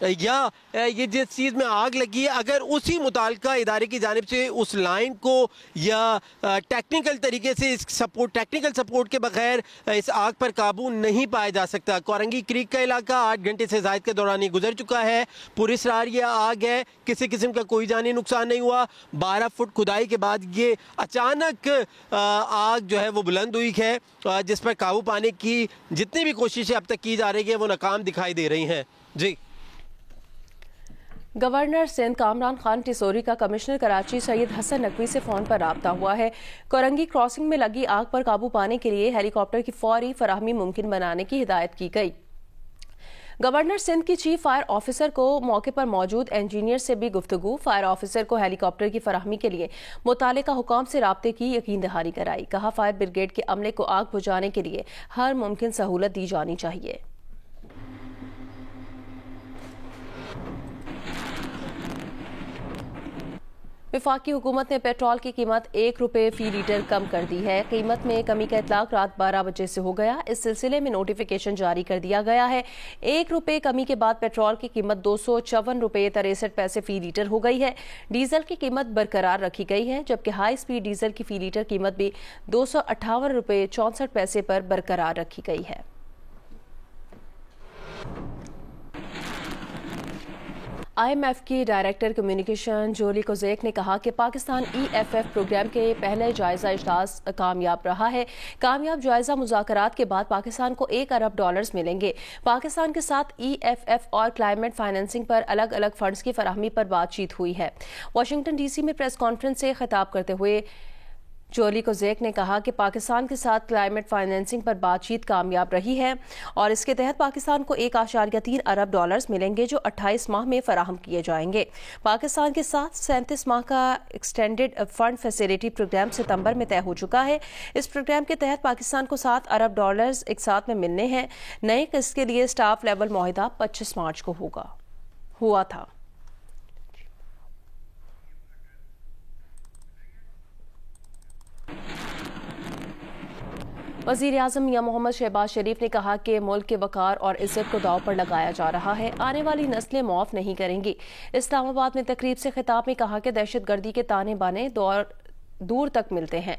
یا یہ جس چیز میں آگ لگی ہے اگر اسی متعلقہ ادارے کی جانب سے اس لائن کو یا ٹیکنیکل طریقے سے ٹیکنیکل سپورٹ کے بغیر اس آگ پر قابو نہیں پایا جا سکتا۔ کورنگی کریک کا علاقہ 8 گھنٹے سے زائد کے دوران ہی گزر چکا ہے، پراسرار یہ آگ ہے، کسی قسم کا کوئی جانی نقصان نہیں ہوا۔ 12 فٹ کھدائی کے بعد یہ اچانک آگ جو ہے وہ بلند ہوئی ہے، جس پر قابو پانے کی جتنی بھی کوششیں اب تک کی جا رہی ہیں وہ ناکام دکھائی دے رہی ہیں۔ جی گورنر سندھ کامران خان ٹیسوری کا کمشنر کراچی سید حسن نقوی سے فون پر رابطہ ہوا ہے۔ کورنگی کراسنگ میں لگی آگ پر قابو پانے کے لیے ہیلی کاپٹر کی فوری فراہمی ممکن بنانے کی ہدایت کی گئی۔ گورنر سندھ کی چیف فائر آفیسر کو موقع پر موجود انجینئر سے بھی گفتگو، فائر آفیسر کو ہیلی کاپٹر کی فراہمی کے لیے متعلقہ حکام سے رابطے کی یقین دہانی کرائی۔ کہا فائر بریگیڈ کے عملے کو آگ بجھانے کے لیے ہر ممکن سہولت دی جانی چاہیے۔ وفاقی حکومت نے پیٹرول کی قیمت 1 روپے فی لیٹر کم کر دی ہے۔ قیمت میں کمی کا اطلاق رات 12 بجے سے ہو گیا۔ اس سلسلے میں نوٹیفیکیشن جاری کر دیا گیا ہے۔ 1 روپے کمی کے بعد پیٹرول کی قیمت 254 روپے 63 پیسے فی لیٹر ہو گئی ہے۔ ڈیزل کی قیمت برقرار رکھی گئی ہے، جبکہ ہائی سپیڈ ڈیزل کی فی لیٹر قیمت بھی 258 روپے 64 پیسے پر برقرار رکھی گئی ہے۔ IMF کی ڈائریکٹر کمیونیکیشن جولی کوزیک نے کہا کہ پاکستان EFF پروگرام کے پہلے جائزہ اجلاس کامیاب رہا ہے۔ کامیاب جائزہ مذاکرات کے بعد پاکستان کو $1 ارب ملیں گے۔ پاکستان کے ساتھ EFF اور کلائمیٹ فائنینسنگ پر الگ الگ فنڈز کی فراہمی پر بات چیت ہوئی ہے۔ واشنگٹن ڈی سی میں پریس کانفرنس سے خطاب کرتے ہوئے جولی کوزیک نے کہا کہ پاکستان کے ساتھ کلائمیٹ فائنینسنگ پر بات چیت کامیاب رہی ہے اور اس کے تحت پاکستان کو $1.3 ارب ملیں گے جو 28 ماہ میں فراہم کیے جائیں گے۔ پاکستان کے ساتھ 37 ماہ کا ایکسٹینڈڈ فنڈ فیسیلٹی پروگرام ستمبر میں طے ہو چکا ہے۔ اس پروگرام کے تحت پاکستان کو $7 ارب ایک ساتھ میں ملنے ہیں۔ نئے قسط کے لیے سٹاف لیول معاہدہ 25 مارچ کو ہوا تھا۔ وزیر اعظم میاں محمد شہباز شریف نے کہا کہ ملک کے وقار اور عزت کو داؤ پر لگایا جا رہا ہے، آنے والی نسلیں معاف نہیں کریں گی۔ اسلام آباد میں تقریب سے خطاب میں کہا کہ دہشت گردی کے تانے بانے دور تک ملتے ہیں۔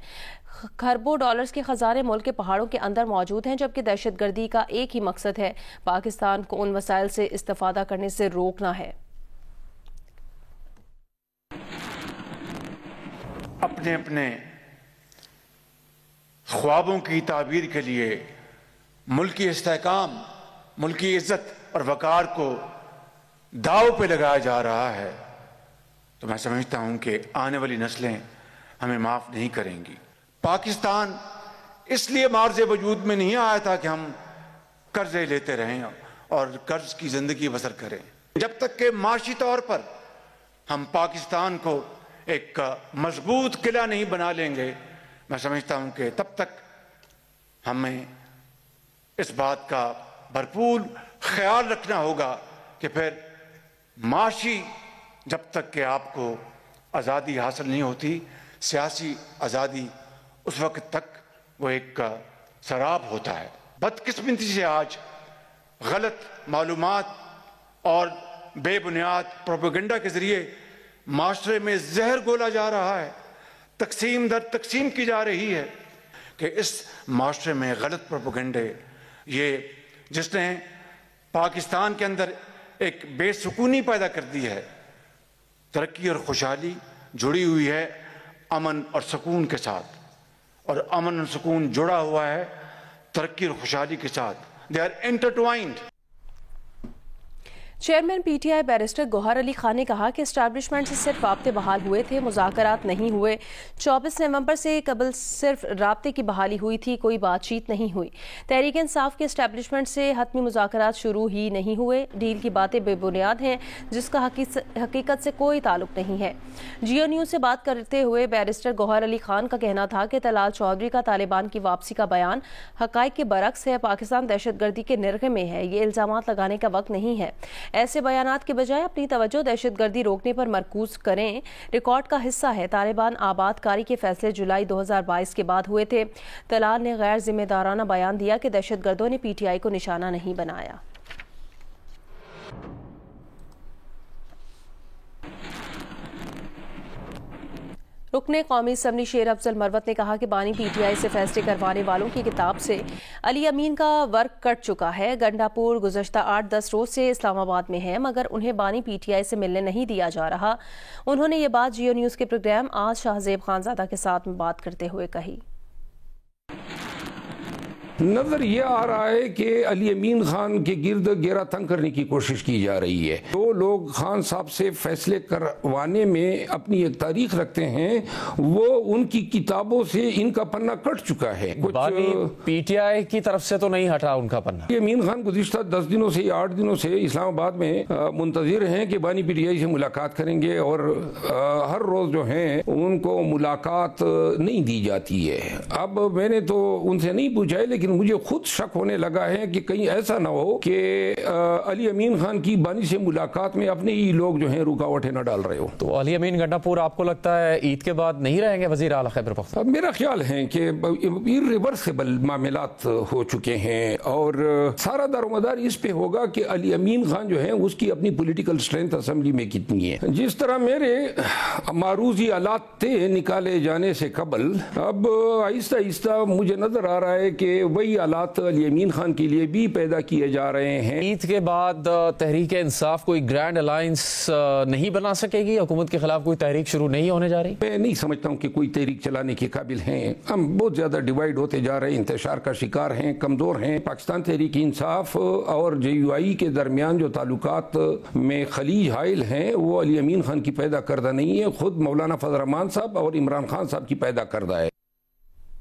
کھربوں ڈالرز کے خزانے ملک کے پہاڑوں کے اندر موجود ہیں، جبکہ دہشت گردی کا ایک ہی مقصد ہے، پاکستان کو ان وسائل سے استفادہ کرنے سے روکنا ہے۔ اپنے اپنے خوابوں کی تعبیر کے لیے ملکی استحکام، ملکی عزت اور وقار کو داؤ پہ لگایا جا رہا ہے، تو میں سمجھتا ہوں کہ آنے والی نسلیں ہمیں معاف نہیں کریں گی۔ پاکستان اس لیے معرض وجود میں نہیں آیا تھا کہ ہم قرضے لیتے رہیں اور قرض کی زندگی بسر کریں۔ جب تک کہ معاشی طور پر ہم پاکستان کو ایک مضبوط قلعہ نہیں بنا لیں گے، میں سمجھتا ہوں کہ تب تک ہمیں اس بات کا بھرپور خیال رکھنا ہوگا کہ پھر معاشی جب تک کہ آپ کو آزادی حاصل نہیں ہوتی، سیاسی آزادی اس وقت تک وہ ایک سراب ہوتا ہے۔ بدقسمتی سے آج غلط معلومات اور بے بنیاد پروپیگنڈا کے ذریعے معاشرے میں زہر گھولا جا رہا ہے، تقسیم در تقسیم کی جا رہی ہے کہ اس معاشرے میں غلط پروپیگنڈے یہ جس نے پاکستان کے اندر ایک بے سکونی پیدا کر دی ہے۔ ترقی اور خوشحالی جڑی ہوئی ہے امن اور سکون کے ساتھ، اور امن اور سکون جڑا ہوا ہے ترقی اور خوشحالی کے ساتھ۔ They are intertwined. Chairman P T I barrister Gohar Ali Khan نے کہا کہ اسٹیبلشمنٹ سے صرف رابطے بحال ہوئے تھے، مذاکرات نہیں ہوئے۔ 24 نومبر سے قبل صرف رابطے کی بحالی ہوئی تھی، کوئی بات چیت نہیں ہوئی۔ تحریک انصاف کے اسٹیبلشمنٹ سے حتمی مذاکرات شروع ہی نہیں ہوئے۔ ڈیل کی باتیں بے بنیاد ہیں جس کا حقیقت سے کوئی تعلق نہیں ہے۔ جیو نیوز سے بات کرتے ہوئے بیرسٹر گوہر علی خان کا کہنا تھا کہ طلال چودھری کا طالبان کی واپسی کا بیان حقائق کے برعکس ہے۔ پاکستان دہشت گردی کے نرغے میں ہے، یہ الزامات لگانے کا وقت نہیں ہے۔ ایسے بیانات کے بجائے اپنی توجہ دہشت گردی روکنے پر مرکوز کریں۔ ریکارڈ کا حصہ ہے، طالبان آباد کاری کے فیصلے جولائی 2022 کے بعد ہوئے تھے۔ طلال نے غیر ذمہ دارانہ بیان دیا کہ دہشت گردوں نے پی ٹی آئی کو نشانہ نہیں بنایا۔ رکن قومی اسمبلی شیر افضل مروت نے کہا کہ بانی پی ٹی آئی سے فیصلے کروانے والوں کی کتاب سے علی امین کا ورک کٹ چکا ہے۔ گنڈا پور گزشتہ 8-10 روز سے اسلام آباد میں ہے مگر انہیں بانی پی ٹی آئی سے ملنے نہیں دیا جا رہا۔ انہوں نے یہ بات جیو نیوز کے پروگرام آج شاہ زیب خانزادہ کے ساتھ میں بات کرتے ہوئے کہی۔ نظر یہ آ رہا ہے کہ علی امین خان کے گرد گھیرا تنگ کرنے کی کوشش کی جا رہی ہے۔ جو لوگ خان صاحب سے فیصلے کروانے میں اپنی ایک تاریخ رکھتے ہیں وہ ان کی کتابوں سے ان کا پنہ کٹ چکا ہے۔ بانی پی ٹی آئی کی طرف سے تو نہیں ہٹا ان کا پنہ۔ علی امین خان گزشتہ 10 دنوں سے یا 8 دنوں سے اسلام آباد میں منتظر ہیں کہ بانی پی ٹی آئی سے ملاقات کریں گے اور ہر روز جو ہیں ان کو ملاقات نہیں دی جاتی ہے۔ اب میں نے تو ان سے نہیں پوچھا ہے لیکن مجھے خود شک ہونے لگا ہے کہ کہیں ایسا نہ ہو کہ علی امین خان کی بانی سے ملاقات میں اپنے ہی لوگ جو ہیں رکاوٹیں نہ ڈال رہے ہو۔ تو علی امین گنڈا پور آپ کو لگتا ہے عید کے بعد نہیں رہیں گے وزیر اعلیٰ خیبر پختونخوا؟ میرا خیال ہے کہ irreversible معاملات ہو چکے ہیں اور سارا دار و مدار اس پہ ہوگا کہ علی امین خان جو ہے اس کی اپنی پولیٹیکل سٹرینتھ اسمبلی میں کتنی ہے۔ جس طرح میرے معروضی آلات تھے نکالے جانے سے قبل، اب آہستہ آہستہ مجھے نظر آ رہا ہے کہ وہی حالات علی امین خان کے لیے بھی پیدا کیے جا رہے ہیں۔ عید کے بعد تحریک انصاف کوئی گرینڈ الائنس نہیں بنا سکے گی؟ حکومت کے خلاف کوئی تحریک شروع نہیں ہونے جا رہی؟ میں نہیں سمجھتا ہوں کہ کوئی تحریک چلانے کے قابل ہیں۔ ہم بہت زیادہ ڈیوائیڈ ہوتے جا رہے ہیں، انتشار کا شکار ہیں، کمزور ہیں۔ پاکستان تحریک انصاف اور جے یو آئی کے درمیان جو تعلقات میں خلیج حائل ہیں وہ علی امین خان کی پیدا کردہ نہیں ہے، خود مولانا فضل الرحمان صاحب اور عمران خان صاحب کی پیدا کردہ ہے۔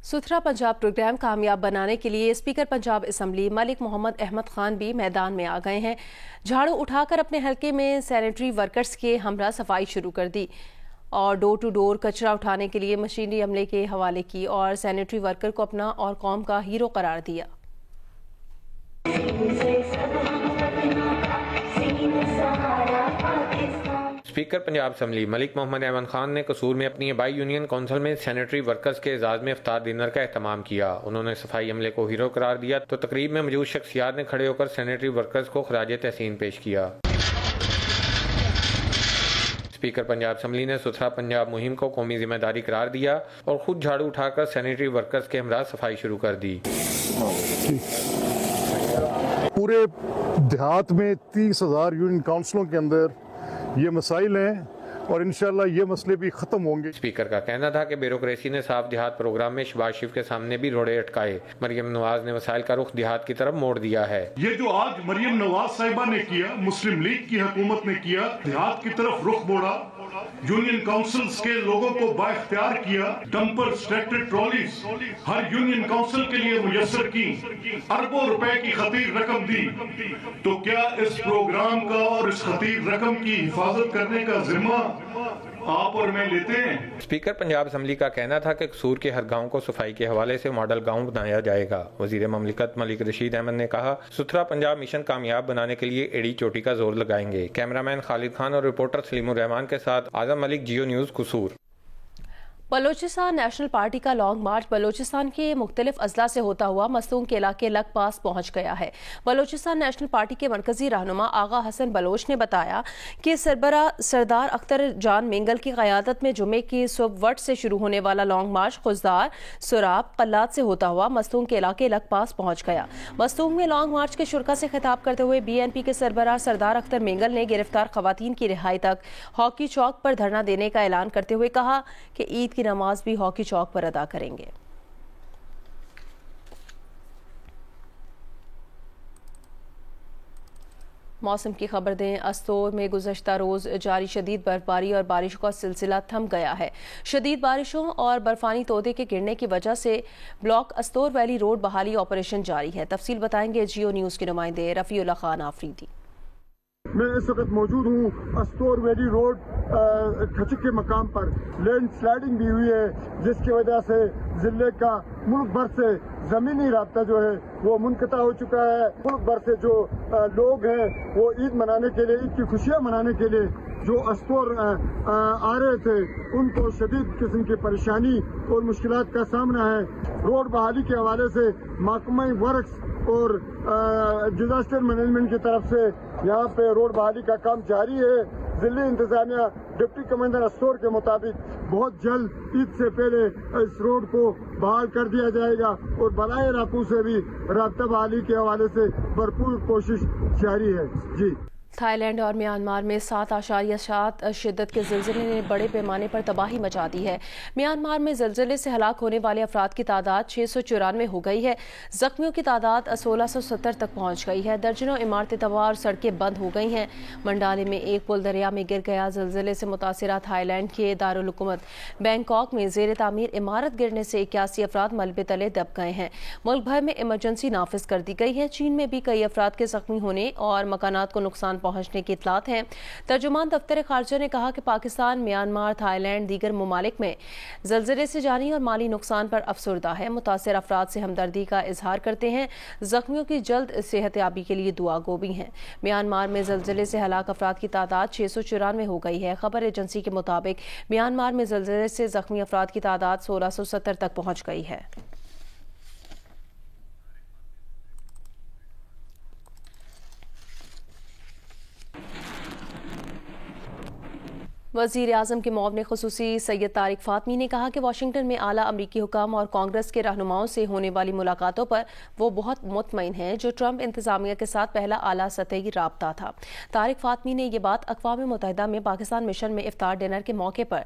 ستھرا پنجاب پروگرام کامیاب بنانے کے لیے اسپیکر پنجاب اسمبلی ملک محمد احمد خان بھی میدان میں آ گئے ہیں۔ جھاڑو اٹھا کر اپنے حلقے میں سینیٹری ورکرز کے ہمراہ صفائی شروع کر دی اور ڈور ٹو ڈور کچرا اٹھانے کے لیے مشینری عملے کے حوالے کی اور سینیٹری ورکر کو اپنا اور قوم کا ہیرو قرار دیا۔ اسپیکر پنجاب اسمبلی ملک محمد احمد خان نے قصور میں اپنی آبائی یونین کونسل میں سینیٹری ورکرز کے اعزاز میں افطار ڈنر کا اہتمام کیا۔ انہوں نے صفائی عملے کو ہیرو قرار دیا تو تقریب میں موجود شخصیات نے کھڑے ہو کر سینیٹری ورکرز کو خراج تحسین پیش کیا۔ اسپیکر پنجاب اسمبلی نے ستھرا پنجاب مہم کو قومی ذمہ داری قرار دیا اور خود جھاڑو اٹھا کر سینیٹری ورکرز کے ہمراہ صفائی شروع کر دی۔ پورے دیہات میں 30,000 یونین کاؤنسلوں کے اندر یہ مسائل ہیں اور انشاءاللہ یہ مسئلے بھی ختم ہوں گے۔ اسپیکر کا کہنا تھا کہ بیوروکریسی نے صاف دیہات پروگرام میں شہباز شریف کے سامنے بھی روڑے اٹکائے۔ مریم نواز نے وسائل کا رخ دیہات کی طرف موڑ دیا ہے۔ یہ جو آج مریم نواز صاحبہ نے کیا، مسلم لیگ کی حکومت نے کیا، دیہات کی طرف رخ موڑا، یونین کاؤنسلز کے لوگوں کو با اختیار کیا، ڈمپر سٹریکٹڈ ٹرالیز ہر یونین کاؤنسل کے لیے میسر کی، اربوں روپے کی خطیر رقم دی، تو کیا اس پروگرام کا اور اس خطیر رقم کی حفاظت کرنے کا ذمہ آپ اور میں لیتے ہیں؟ اسپیکر پنجاب اسمبلی کا کہنا تھا کہ قصور کے ہر گاؤں کو صفائی کے حوالے سے ماڈل گاؤں بنایا جائے گا۔ وزیر مملکت ملک رشید احمد نے کہا ستھرا پنجاب مشن کامیاب بنانے کے لیے ایڑی چوٹی کا زور لگائیں گے۔ کیمرامین خالد خان اور رپورٹر سلیم الرحمان کے ساتھ اعظم ملک، جیو نیوز، قصور۔ بلوچستان نیشنل پارٹی کا لانگ مارچ بلوچستان کے مختلف اضلاع سے ہوتا ہوا مستونگ کے علاقے لگ پاس پہنچ گیا ہے۔ بلوچستان نیشنل پارٹی کے مرکزی رہنما آغا حسن بلوچ نے بتایا کہ سربراہ سردار اختر جان مینگل کی قیادت میں جمعے کی صبح وٹ سے شروع ہونے والا لانگ مارچ خزدار، سراب، قلات سے ہوتا ہوا مستونگ کے علاقے لگ پاس پہنچ گیا۔ مستونگ میں لانگ مارچ کے شرکا سے خطاب کرتے ہوئے بی این پی کے سربراہ سردار اختر مینگل نے گرفتار خواتین کی رہائی تک ہاکی چوک پر دھرنا دینے کا اعلان کرتے ہوئے کہا کہ عید کی نماز بھی ہاکی چوک پر ادا کریں گے۔ موسم کی خبر دیں، استور میں گزشتہ روز جاری شدید برفباری اور بارشوں کا سلسلہ تھم گیا ہے۔ شدید بارشوں اور برفانی تودے کے گرنے کی وجہ سے بلاک استور ویلی روڈ بحالی آپریشن جاری ہے۔ تفصیل بتائیں گے جیو نیوز کے نمائندے رفیع اللہ خان آفریدی۔ میں اس وقت موجود ہوں استور ویلی روڈ کھچک کے مقام پر۔ لینڈ سلائڈنگ بھی ہوئی ہے جس کی وجہ سے ضلع کا ملک بھر سے زمینی رابطہ جو ہے وہ منقطع ہو چکا ہے۔ ملک بھر سے جو لوگ ہیں وہ عید منانے کے لیے، عید کی خوشیاں منانے کے لیے جو استور آ رہے تھے ان کو شدید قسم کی پریشانی اور مشکلات کا سامنا ہے۔ روڈ بحالی کے حوالے سے محکمہ ورکس اور ڈیزاسٹر مینجمنٹ کی طرف سے یہاں پہ روڈ بحالی کا کام جاری ہے۔ ضلعی انتظامیہ ڈپٹی کمانڈر استور کے مطابق بہت جلد عید سے پہلے اس روڈ کو بحال کر دیا جائے گا اور بلائی علاقوں سے بھی رابطہ بحالی کے حوالے سے بھرپور کوشش جاری ہے. جی. تھائی لینڈ اور میانمار میں 7.7 شدت کے زلزلے نے بڑے پیمانے پر تباہی مچا دی ہے. میانمار میں زلزلے سے ہلاک ہونے والے افراد کی تعداد 694 ہو گئی ہے. زخمیوں کی تعداد 1670 تک پہنچ گئی ہے. درجنوں عمارتیں تباہ اور سڑکیں بند ہو گئی ہیں. منڈالے میں ایک پل دریا میں گر گیا. زلزلے سے متاثرہ تھائی لینڈ کے دارالحکومت بینکاک میں زیر تعمیر عمارت گرنے سے 81 افراد ملبے تلے دب گئے ہیں. ملک بھر میں ایمرجنسی نافذ کر دی گئی ہے. چین میں بھی کئی افراد کے زخمی ہونے اور مکانات کو نقصان پہنچنے کی اطلاعات ہیں. ترجمان دفتر خارجہ نے کہا کہ پاکستان، میانمار، تھائی لینڈ دیگر ممالک میں زلزلے سے جانی اور مالی نقصان پر افسردہ ہے. متاثر افراد سے ہمدردی کا اظہار کرتے ہیں. زخمیوں کی جلد صحت یابی کے لیے دعا گو بھی ہیں. میانمار میں زلزلے سے ہلاک افراد کی تعداد 694 ہو گئی ہے. خبر ایجنسی کے مطابق میانمار میں زلزلے سے زخمی افراد کی تعداد 1670 تک پہنچ گئی ہے. وزیر اعظم کے معاون خصوصی سید طارق فاطمی نے کہا کہ واشنگٹن میں اعلیٰ امریکی حکام اور کانگریس کے رہنماؤں سے ہونے والی ملاقاتوں پر وہ بہت مطمئن ہیں، جو ٹرمپ انتظامیہ کے ساتھ پہلا اعلیٰ سطحی رابطہ تھا. طارق فاطمی نے یہ بات اقوام متحدہ میں پاکستان مشن میں افطار ڈنر کے موقع پر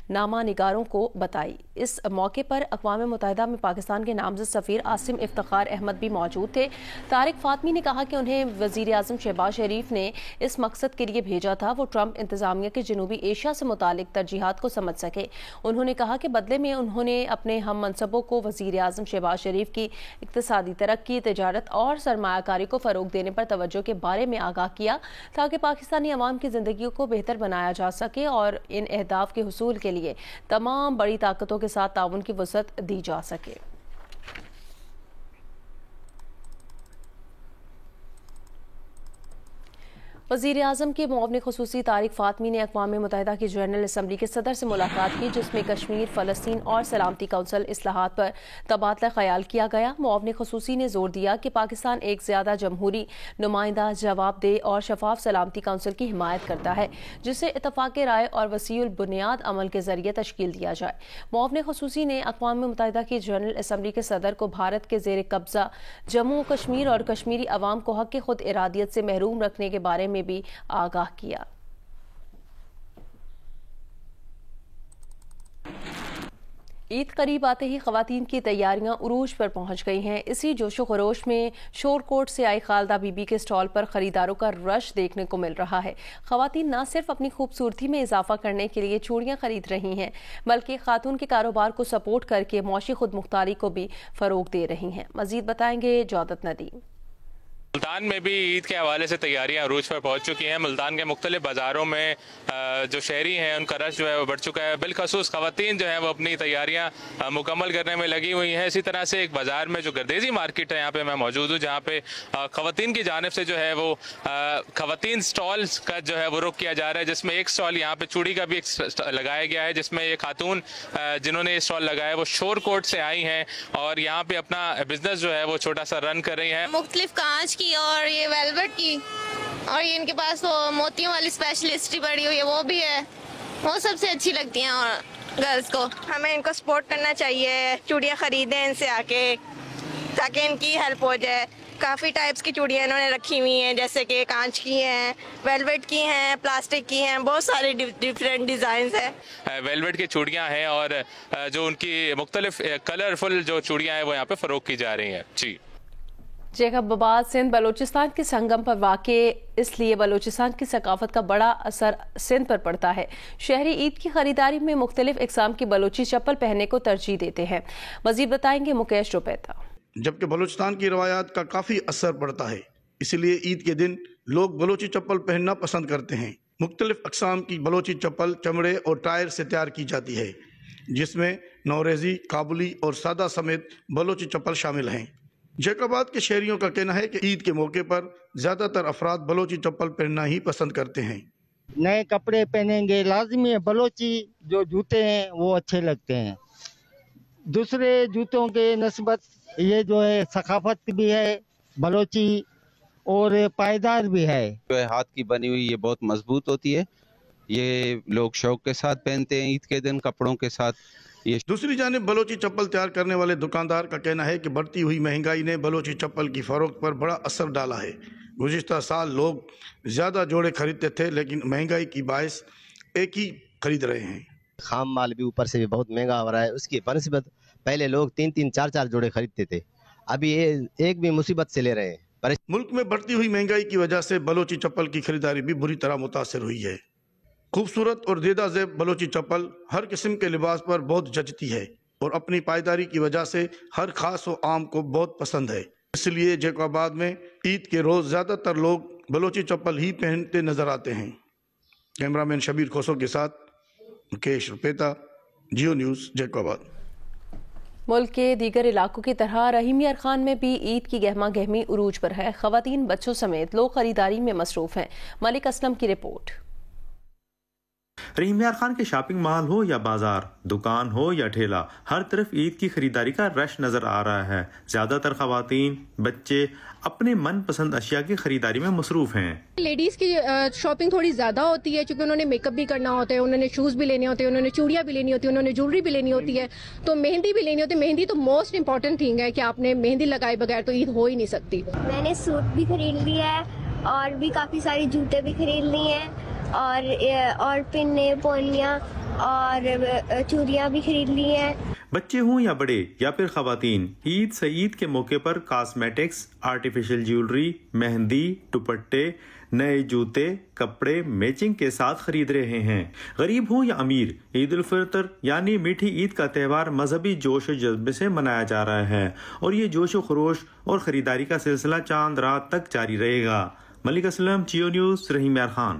نامہ نگاروں کو بتائی. اس موقع پر اقوام متحدہ میں پاکستان کے نامزد سفیر عاصم افتخار احمد بھی موجود تھے. طارق فاطمی نے کہا کہ انہیں وزیر اعظم شہباز شریف نے اس مقصد کے لیے بھیجا تھا وہ ٹرمپ انتظامیہ کے جنوبی ایشیا سے متعلق ترجیحات کو سمجھ سکے. انہوں نے کہا کہ بدلے میں انہوں نے اپنے ہم منصبوں کو وزیر اعظم شہباز شریف کی اقتصادی ترقی، تجارت اور سرمایہ کاری کو فروغ دینے پر توجہ کے بارے میں آگاہ کیا تاکہ پاکستانی عوام کی زندگیوں کو بہتر بنایا جا سکے اور ان اہداف کے حصول کے لیے تمام بڑی طاقتوں کے ساتھ تعاون کی وسعت دی جا سکے. وزیر اعظم کے معاون خصوصی طارق فاطمی نے اقوام متحدہ کی جنرل اسمبلی کے صدر سے ملاقات کی، جس میں کشمیر، فلسطین اور سلامتی کونسل اصلاحات پر تبادلہ خیال کیا گیا. معاون خصوصی نے زور دیا کہ پاکستان ایک زیادہ جمہوری، نمائندہ، جواب دہ اور شفاف سلامتی کونسل کی حمایت کرتا ہے، جسے اتفاق رائے اور وسیع البنیاد عمل کے ذریعے تشکیل دیا جائے. معاون خصوصی نے اقوام متحدہ کی جنرل اسمبلی کے صدر کو بھارت کے زیر قبضہ جموں و کشمیر اور کشمیری عوام کو حق خود ارادیت سے محروم رکھنے کے بارے میں بھی آگاہ کیا. عید قریب آتے ہی خواتین کی تیاریاں عروج پر پہنچ گئی ہیں. اسی جوش و خروش میں شور کوٹ سے آئی خالدہ بی بی کے سٹال پر خریداروں کا رش دیکھنے کو مل رہا ہے. خواتین نہ صرف اپنی خوبصورتی میں اضافہ کرنے کے لیے چوڑیاں خرید رہی ہیں، بلکہ خاتون کے کاروبار کو سپورٹ کر کے معاشی خود مختاری کو بھی فروغ دے رہی ہیں. مزید بتائیں گے جودت ندیم. ملتان میں بھی عید کے حوالے سے تیاریاں عروج پر پہنچ چکی ہیں. ملتان کے مختلف بازاروں میں جو شہری ہیں ان کا رش جو ہے وہ بڑھ چکا ہے. بالخصوص خواتین جو ہیں وہ اپنی تیاریاں مکمل کرنے میں لگی ہوئی ہیں. اسی طرح سے ایک بازار میں جو گردیزی مارکیٹ ہے، یہاں پہ میں موجود ہوں، جہاں پہ خواتین کی جانب سے جو ہے وہ خواتین سٹالز کا جو ہے وہ رخ کیا جا رہا ہے، جس میں ایک سٹال یہاں پہ چوڑی کا بھی لگایا گیا ہے، جس میں یہ خاتون جنہوں نے یہ سٹال لگایا وہ شور کوٹ سے آئی ہیں اور یہاں پہ اپنا بزنس جو ہے وہ چھوٹا سا رن کر رہی ہیں. مختلف کانچ کی اور یہ ویلوٹ کی، اور یہ ان کے پاس وہ موتیوں والی اسپیشلسٹی پڑی ہوئی ہے، وہ بھی ہے. وہ سب سے اچھی لگتی ہیں اور گرلز کو. ہمیں ان کو سپورٹ کرنا چاہیے، چوڑیاں خریدیں ان سے آ کے تاکہ ان کی ہیلپ ہو جائے. کافی ٹائپس کی چوڑیاں انہوں نے رکھی ہوئی ہیں، جیسے کہ کانچ کی ہیں، ویلوٹ کی ہیں، پلاسٹک کی ہیں، بہت سارے ڈفرینٹ ڈیزائنز ہیں. ویلوٹ کی چوڑیاں ہیں اور جو ان کی مختلف کلرفل جو چوڑیاں ہیں وہ یہاں پہ فروغ کی جا رہی ہیں. جی. جیکب آباد سندھ بلوچستان کے سنگم پر واقع، اس لیے بلوچستان کی ثقافت کا بڑا اثر سندھ پر پڑتا ہے. شہری عید کی خریداری میں مختلف اقسام کی بلوچی چپل پہننے کو ترجیح دیتے ہیں. مزید بتائیں گے مکیش روپیتا. جبکہ بلوچستان کی روایات کا کافی اثر پڑتا ہے، اسی لیے عید کے دن لوگ بلوچی چپل پہننا پسند کرتے ہیں. مختلف اقسام کی بلوچی چپل چمڑے اور ٹائر سے تیار کی جاتی ہے، جس میں نوریزی، کابلی اور سادہ سمیت بلوچی چپل شامل ہیں. جیکب آباد کے شہریوں کا کہنا ہے کہ عید کے موقع پر زیادہ تر افراد بلوچی چپل پہننا ہی پسند کرتے ہیں. نئے کپڑے پہنیں گے، لازمی ہے. بلوچی جو جوتے ہیں وہ اچھے لگتے ہیں دوسرے جوتوں کے نسبت. یہ جو ہے ثقافت بھی ہے بلوچی اور پائیدار بھی ہے. جو ہے ہاتھ کی بنی ہوئی یہ بہت مضبوط ہوتی ہے یہ لوگ شوق کے ساتھ پہنتے ہیں عید کے دن کپڑوں کے ساتھ. دوسری جانب بلوچی چپل تیار کرنے والے دکاندار کا کہنا ہے کہ بڑھتی ہوئی مہنگائی نے بلوچی چپل کی فروخت پر بڑا اثر ڈالا ہے. گزشتہ سال لوگ زیادہ جوڑے خریدتے تھے لیکن مہنگائی کی باعث ایک ہی خرید رہے ہیں. خام مال بھی اوپر سے بھی بہت مہنگا ہو رہا ہے. اس کی بنسبت پہلے لوگ 3-4 جوڑے خریدتے تھے, ابھی ایک بھی مصیبت سے لے رہے ہیں. ملک میں بڑھتی ہوئی مہنگائی کی وجہ سے بلوچی چپل کی خریداری بھی بری طرح متاثر ہوئی ہے. خوبصورت اور دیدہ زیب بلوچی چپل ہر قسم کے لباس پر بہت جچتی ہے اور اپنی پائیداری کی وجہ سے ہر خاص و عام کو بہت پسند ہے. اس لیے جیکو آباد میں عید کے روز زیادہ تر لوگ بلوچی چپل ہی پہنتے نظر آتے ہیں. کیمرامین شبیر کھوسو کے ساتھ مکیش رپیتا, جیو نیوز, جیکو آباد. ملک کے دیگر علاقوں کی طرح رحیم یار خان میں بھی عید کی گہما گہمی عروج پر ہے. خواتین, بچوں سمیت لوگ خریداری میں مصروف ہیں. ملک اسلم کی رپورٹ. رحیم یار خان کے شاپنگ مال ہو یا بازار, دکان ہو یا ٹھیلا, ہر طرف عید کی خریداری کا رش نظر آ رہا ہے. زیادہ تر خواتین, بچے اپنے من پسند اشیاء کی خریداری میں مصروف ہیں. لیڈیز کی شاپنگ تھوڑی زیادہ ہوتی ہے چونکہ انہوں نے میک اپ بھی کرنا ہوتا ہے, انہوں نے شوز بھی لینے ہوتے ہیں, انہوں نے چوڑیاں بھی لینی ہوتی ہیں, انہوں نے جویلری بھی لینی ہوتی ہے, تو مہندی بھی لینی ہوتی ہے. مہندی تو موسٹ امپورٹنٹ تھنگ ہے کہ آپ نے مہندی لگائے بغیر تو عید ہو ہی نہیں سکتی. میں نے سوٹ بھی خرید لیا ہے اور بھی کافی ساری جوتے بھی خرید لی ہیں اور پنیں, پونیاں اور چوڑیاں بھی خرید لی ہیں. بچے ہوں یا بڑے یا پھر خواتین, عید سعید کے موقع پر کاسمیٹکس, آرٹیفیشل جیولری, مہندی, دوپٹے, نئے جوتے, کپڑے میچنگ کے ساتھ خرید رہے ہیں. غریب ہوں یا امیر, عید الفطر یعنی میٹھی عید کا تہوار مذہبی جوش و جذبے سے منایا جا رہا ہے اور یہ جوش و خروش اور خریداری کا سلسلہ چاند رات تک جاری رہے گا. ملک اسلم, جیو نیوز, رحیم یار خان.